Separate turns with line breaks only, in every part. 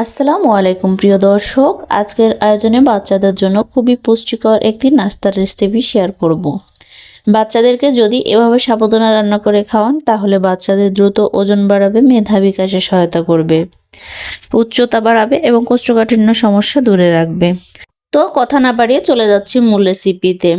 আসসালামু আলাইকুম প্রিয় দর্শক, আজকের আয়োজনে বাচ্চাদের জন্য খুবই পুষ্টিকর একটি নাস্তার রেসিপি শেয়ার করব। বাচ্চাদেরকে যদি এভাবে সাবুদানা রান্না করে খাওয়ান তাহলে বাচ্চাদের দ্রুত ওজন বাড়াবে, মেধা বিকাশে সহায়তা করবে, উচ্চতা বাড়াবে এবং কোষ্ঠকাঠিন্য সমস্যা দূরে রাখবে। তো কথা না বাড়িয়ে চলে যাচ্ছি মূল রেসিপিতে।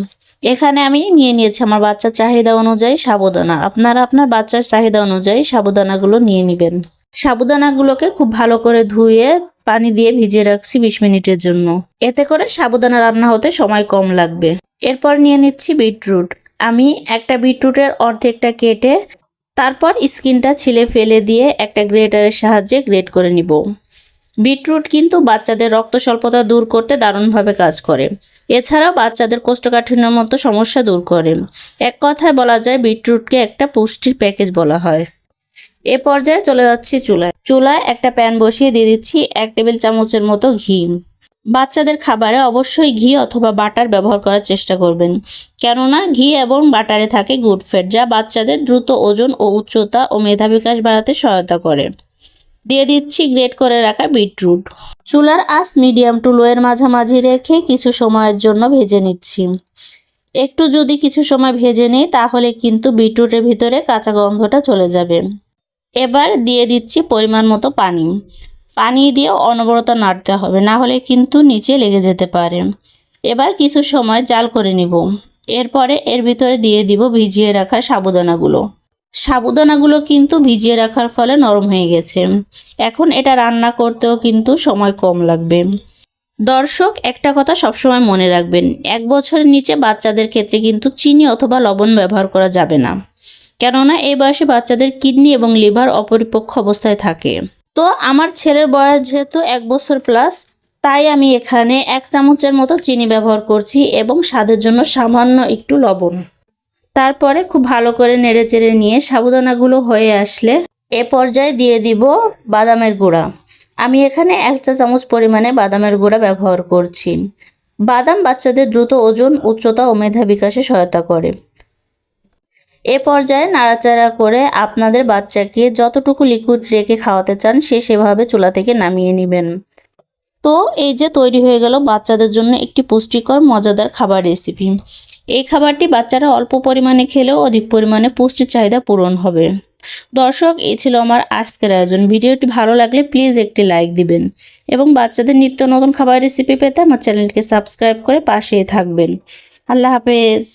এখানে আমি নিয়েছি আমার বাচ্চার চাহিদা অনুযায়ী সাবুদানা। আপনারা আপনার বাচ্চার চাহিদা অনুযায়ী সাবুদানাগুলো নিয়ে নেবেন। সাবুদানাগুলোকে খুব ভালো করে ধুয়ে পানি দিয়ে ভিজিয়ে রাখছি 20 মিনিটের জন্য। এতে করে সাবুদানা রান্না হতে সময় কম লাগবে। এরপর নিয়ে নিচ্ছি বিটরুট। আমি একটা বিটরুটের অর্ধেকটা কেটে তারপর স্কিনটা ছিলে ফেলে দিয়ে একটা গ্রেটারের সাহায্যে গ্রেট করে নিব। বিটরুট কিন্তু বাচ্চাদের রক্ত স্বল্পতা দূর করতে দারুণভাবে কাজ করে। এছাড়াও বাচ্চাদের কোষ্ঠকাঠিন্যের মতো সমস্যা দূর করে। এক কথায় বলা যায় বিটরুটকে একটা পুষ্টির প্যাকেজ বলা হয়। এ পর্যায়ে চলে যাচ্ছি চুলায় একটা প্যান বসিয়ে দিয়ে দিচ্ছি 1 টেবিল চামচের মতো ঘি। বাচ্চাদের খাবারে অবশ্যই ঘি অথবা বাটার ব্যবহার করার চেষ্টা করবেন, কেননা ঘি এবং বাটারে থাকে গুড ফ্যাট, যা বাচ্চাদের দ্রুত ওজন ও উচ্চতা ও মেধা বিকাশ বাড়াতে সহায়তা করে। দিয়ে দিচ্ছি গ্রেট করে রাখা বিটরুট। চুলার আঁচ মিডিয়াম টু লো এর মাঝামাঝি রেখে কিছু সময়ের জন্য ভেজে নিচ্ছি। একটু যদি কিছু সময় ভেজে নিই তাহলে কিন্তু বিটরুটের ভিতরে কাঁচা গন্ধটা চলে যাবে। এবার দিয়ে দিচ্ছি পরিমাণ মতো পানি দিয়ে অনবরত নাড়তে হবে, না হলে কিন্তু নিচে লেগে যেতে পারে। এবার কিছু সময় জাল করে নিব। এরপরে এর ভিতরে দিয়ে দিব ভিজিয়ে রাখা সাবুদানাগুলো কিন্তু ভিজিয়ে রাখার ফলে নরম হয়ে গেছে। এখন এটা রান্না করতেও কিন্তু সময় কম লাগবে। দর্শক, একটা কথা সবসময় মনে রাখবেন, 1 বছরের নিচে বাচ্চাদের ক্ষেত্রে কিন্তু চিনি অথবা লবণ ব্যবহার করা যাবে না, কেননা এই বয়সে বাচ্চাদের কিডনি এবং লিভার অপরিপক্ক অবস্থায় থাকে। তো আমার ছেলের বয়স যেহেতু 1 বছর প্লাস, তাই আমি এখানে 1 চামচের মতো চিনি ব্যবহার করছি এবং স্বাদের জন্য সামান্য একটু লবণ। তারপরে খুব ভালো করে নেড়েচেড়ে নিয়ে সাবুদানাগুলো হয়ে আসলে এ পর্যায়ে দিয়ে দিব বাদামের গুঁড়া। আমি এখানে 1 চা চামচ পরিমাণে বাদামের গুঁড়া ব্যবহার করছি। বাদাম বাচ্চাদের দ্রুত ওজন, উচ্চতা ও মেধা বিকাশে সহায়তা করে। এ পর্যায়ে নাড়াচাড়া করে আপনাদের বাচ্চাকে যতটুকু লিকুইড রেখে খাওয়াতে চান সেভাবে চুলা থেকে নামিয়ে নেবেন। তো এই যে তৈরি হয়ে গেল বাচ্চাদের জন্য একটি পুষ্টিকর মজাদার খাবার রেসিপি। এই খাবারটি বাচ্চারা অল্প পরিমাণে খেলেও অধিক পরিমাণে পুষ্টির চাহিদা পূরণ হবে। দর্শক, এই ছিল আমার আজকের আয়োজন। ভিডিওটি ভালো লাগলে প্লিজ একটি লাইক দিবেন এবং বাচ্চাদের নিত্য নতুন খাবার রেসিপি পেতে আমার চ্যানেলকে সাবস্ক্রাইব করে পাশেই থাকবেন। আল্লাহ হাফেজ।